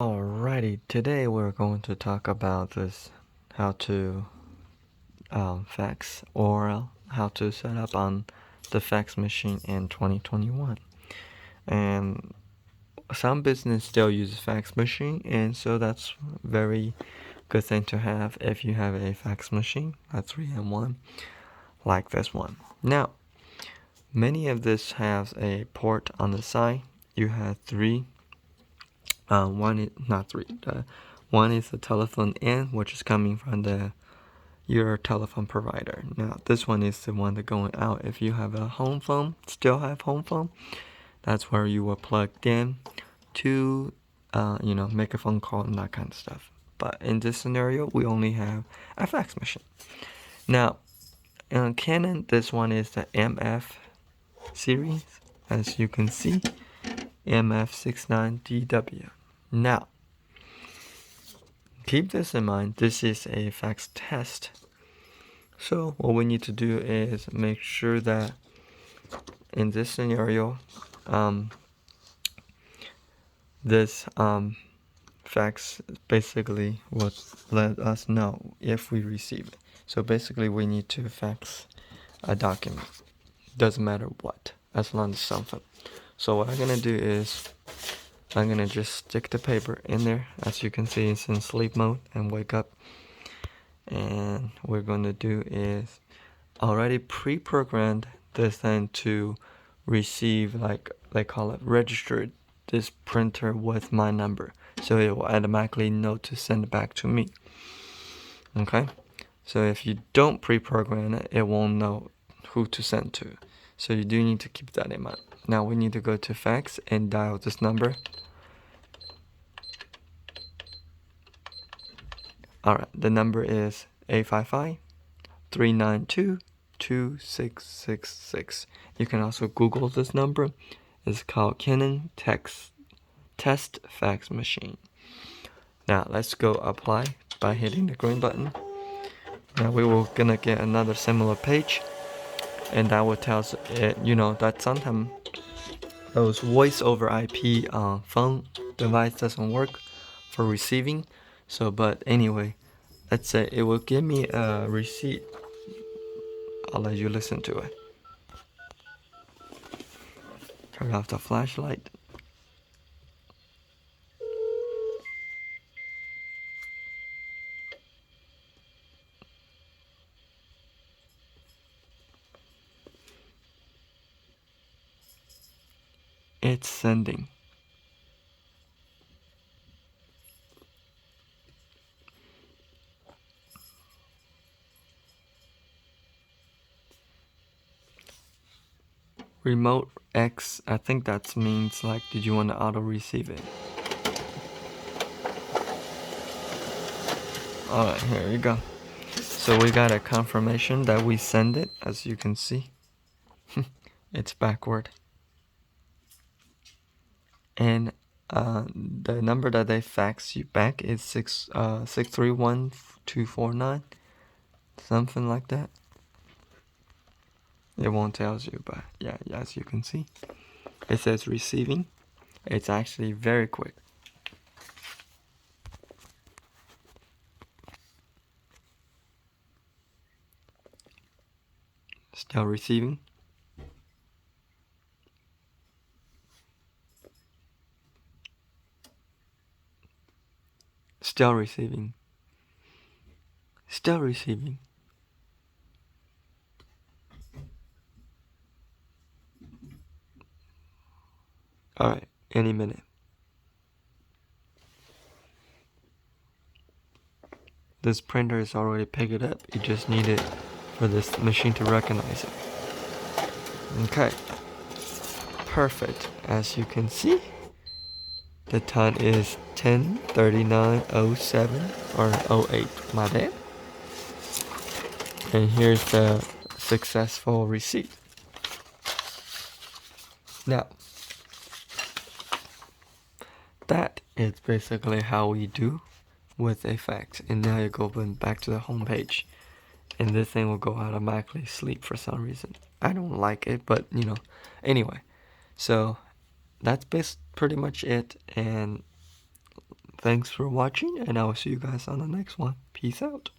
Alrighty, today we're going to talk about this how to fax or how to set up on the fax machine in 2021. And some business still use fax machine, and so that's very good thing to have if you have a fax machine, a 3-in-1 like this one. Now, many of this has a port on the side. You have three. One is not three. One is the telephone in, which is coming from your telephone provider. Now this one is the one that going out. If you have a home phone, still have home phone, that's where you will plug in to, make a phone call and that kind of stuff. But in this scenario, we only have a fax machine. Now, in Canon, this one is the MF series, as you can see, MF69DW. Now, keep this in mind, this is a fax test. So what we need to do is make sure that in this scenario, this fax basically will let us know if we receive it. So basically we need to fax a document. Doesn't matter what, as long as something. So what I'm gonna do is I'm gonna just stick the paper in there. As you can see, it's in sleep mode and wake up. And what we're gonna do is already pre-programmed this thing to receive, like they call it, registered this printer with my number. So it will automatically know to send it back to me. Okay? So if you don't pre-program it, it won't know who to send to. So you do need to keep that in mind. Now we need to go to fax and dial this number. Alright, the number is 855-392-2666. You can also Google this number. It's called Canon Test Fax Machine. Now let's go apply by hitting the green button. Now we will gonna get another similar page, and that will tell us it, that sometimes those voice over IP phone device doesn't work for receiving. So, but anyway, let's say it will give me a receipt. I'll let you listen to it. Turn off the flashlight. It's sending. Remote X, I think that means like, did you want to auto receive it? Alright, here you go. So we got a confirmation that we send it, as you can see. It's backward. And the number that they fax you back is 631-249, something like that. It won't tell you, but yeah, as you can see, it says receiving. It's actually very quick. Still receiving. Still receiving. Still receiving. Alright, any minute. This printer is already picked it up. You just need it for this machine to recognize it. Okay. Perfect. As you can see, the time is 10:39:07 or 08, my bad. And here's the successful receipt. Now, that is basically how we do with a fax. And now you go back to the home page, and this thing will go automatically sleep for some reason. I don't like it, but anyway. So that's pretty much it. And Thanks for watching, and I will see you guys on the next one. Peace out.